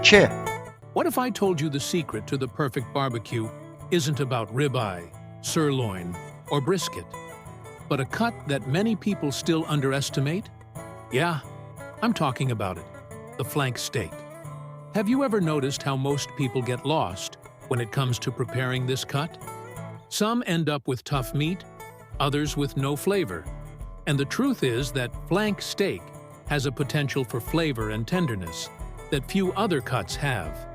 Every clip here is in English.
Che, What if I told you the secret to the perfect barbecue isn't about ribeye, sirloin, or brisket, but a cut that many people still underestimate? Yeah, I'm talking about it, the flank steak. Have you ever noticed how most people get lost when it comes to preparing this cut? Some end up with tough meat, others with no flavor. And the truth is that flank steak has a potential for flavor and tenderness that few other cuts have.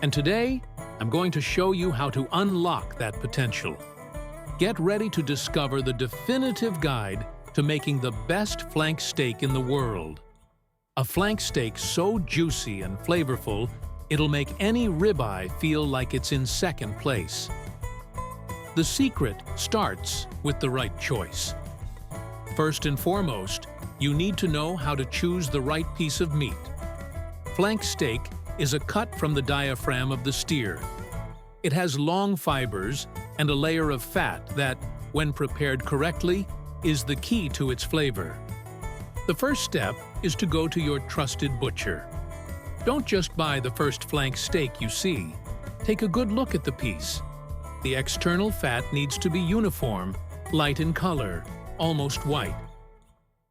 And today, I'm going to show you how to unlock that potential. Get ready to discover the definitive guide to making the best flank steak in the world. A flank steak so juicy and flavorful, it'll make any ribeye feel like it's in second place. The secret starts with the right choice. First and foremost, you need to know how to choose the right piece of meat. Flank steak is a cut from the diaphragm of the steer. It has long fibers and a layer of fat that, when prepared correctly, is the key to its flavor. The first step is to go to your trusted butcher. Don't just buy the first flank steak you see. Take a good look at the piece. The external fat needs to be uniform, light in color, almost white.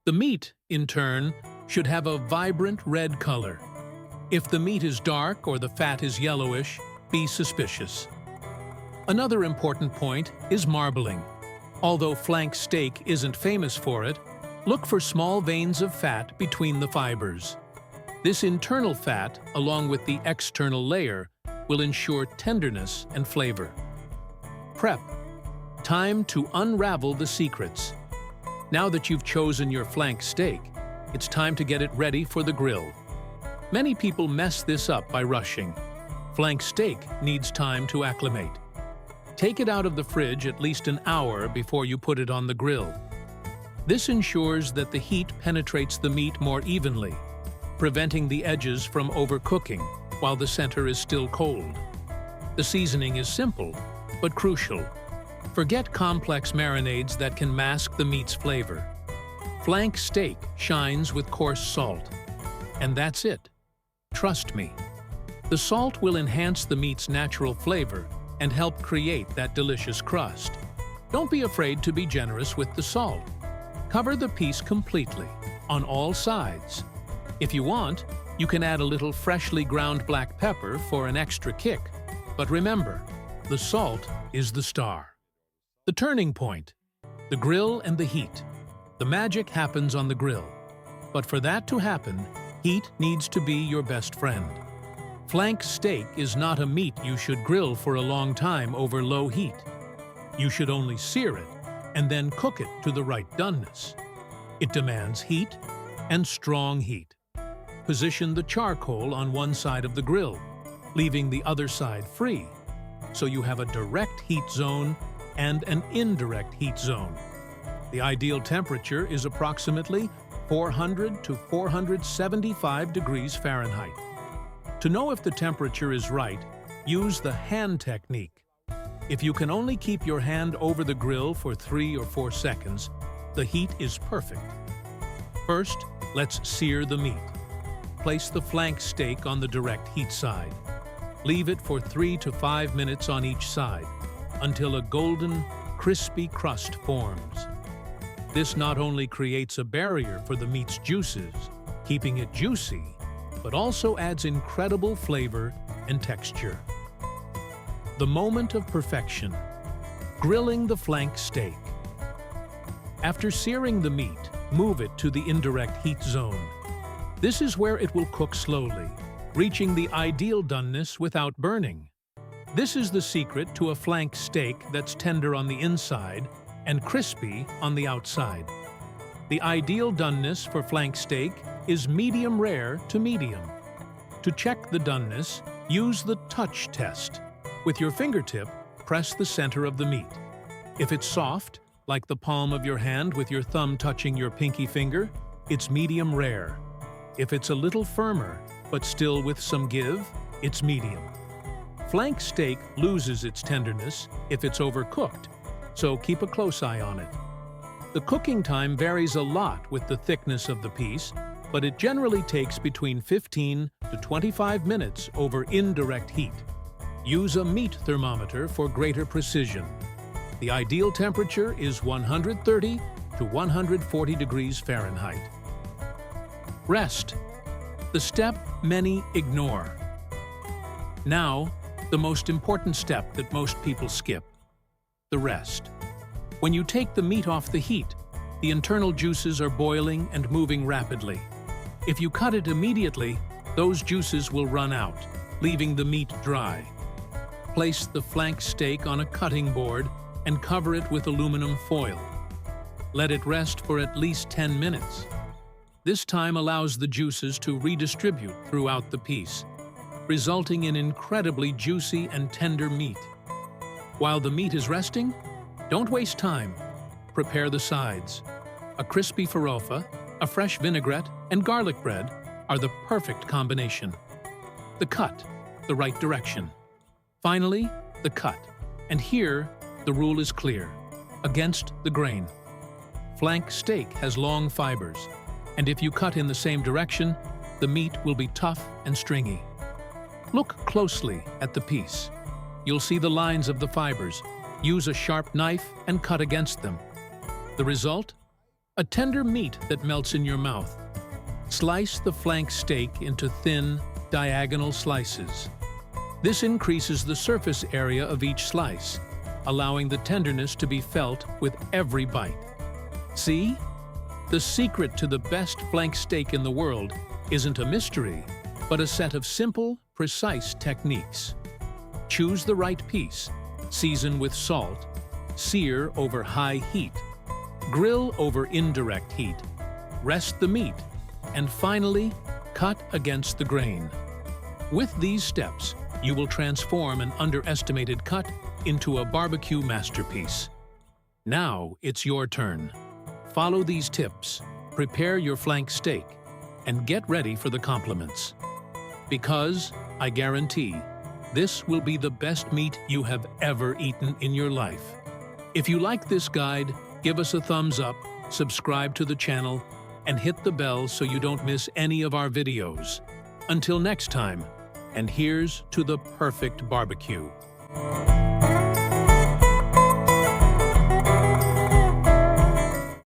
The meat, in turn, should have a vibrant red color. If the meat is dark or the fat is yellowish, be suspicious. Another important point is marbling. Although flank steak isn't famous for it, look for small veins of fat between the fibers. This internal fat, along with the external layer, will ensure tenderness and flavor. Prep. Time to unravel the secrets. Now that you've chosen your flank steak, it's time to get it ready for the grill. Many people mess this up by rushing. Flank steak needs time to acclimate. Take it out of the fridge at least an hour before you put it on the grill. This ensures that the heat penetrates the meat more evenly, preventing the edges from overcooking while the center is still cold. The seasoning is simple, but crucial. Forget complex marinades that can mask the meat's flavor. Flank steak shines with coarse salt. And that's it. Trust me. The salt will enhance the meat's natural flavor and help create that delicious crust. Don't be afraid to be generous with the salt. Cover the piece completely, on all sides. If you want, you can add a little freshly ground black pepper for an extra kick. But remember, the salt is the star. The turning point. The grill and the heat. The magic happens on the grill. But for that to happen, heat needs to be your best friend. Flank steak is not a meat you should grill for a long time over low heat. You should only sear it and then cook it to the right doneness. It demands heat and strong heat. Position the charcoal on one side of the grill, leaving the other side free, so you have a direct heat zone and an indirect heat zone. The ideal temperature is approximately 400 to 475 degrees Fahrenheit. To know if the temperature is right, use the hand technique. If you can only keep your hand over the grill for 3 or 4 seconds, the heat is perfect. First, let's sear the meat. Place the flank steak on the direct heat side. Leave it for 3 to 5 minutes on each side, until a golden, crispy crust forms. This not only creates a barrier for the meat's juices, keeping it juicy, but also adds incredible flavor and texture. The moment of perfection. Grilling the flank steak. After searing the meat, move it to the indirect heat zone. This is where it will cook slowly, reaching the ideal doneness without burning. This is the secret to a flank steak that's tender on the inside and crispy on the outside. The ideal doneness for flank steak is medium rare to medium. To check the doneness, use the touch test. With your fingertip, press the center of the meat. If it's soft, like the palm of your hand with your thumb touching your pinky finger, it's medium rare. If it's a little firmer, but still with some give, it's medium. Flank steak loses its tenderness if it's overcooked, so keep a close eye on it. The cooking time varies a lot with the thickness of the piece, but it generally takes between 15 to 25 minutes over indirect heat. Use a meat thermometer for greater precision. The ideal temperature is 130 to 140 degrees Fahrenheit. Rest, the step many ignore. Now, the most important step that most people skip, the rest. When you take the meat off the heat, the internal juices are boiling and moving rapidly. If you cut it immediately, those juices will run out, leaving the meat dry. Place the flank steak on a cutting board and cover it with aluminum foil. Let it rest for at least 10 minutes. This time allows the juices to redistribute throughout the piece, resulting in incredibly juicy and tender meat. While the meat is resting, don't waste time. Prepare the sides. A crispy farofa, a fresh vinaigrette, and garlic bread are the perfect combination. The cut, the right direction. Finally, the cut. And here, the rule is clear: against the grain. Flank steak has long fibers, and if you cut in the same direction, the meat will be tough and stringy. Look closely at the piece. You'll see the lines of the fibers. Use a sharp knife and cut against them. The result? A tender meat that melts in your mouth. Slice the flank steak into thin, diagonal slices. This increases the surface area of each slice, allowing the tenderness to be felt with every bite. See? The secret to the best flank steak in the world isn't a mystery, but a set of simple, precise techniques. Choose the right piece, season with salt, sear over high heat, grill over indirect heat, rest the meat, and finally, cut against the grain. With these steps, you will transform an underestimated cut into a barbecue masterpiece. Now it's your turn. Follow these tips, prepare your flank steak, and get ready for the compliments. Because, I guarantee, this will be the best meat you have ever eaten in your life. If you like this guide, give us a thumbs up, subscribe to the channel, and hit the bell so you don't miss any of our videos. Until next time, and here's to the perfect barbecue.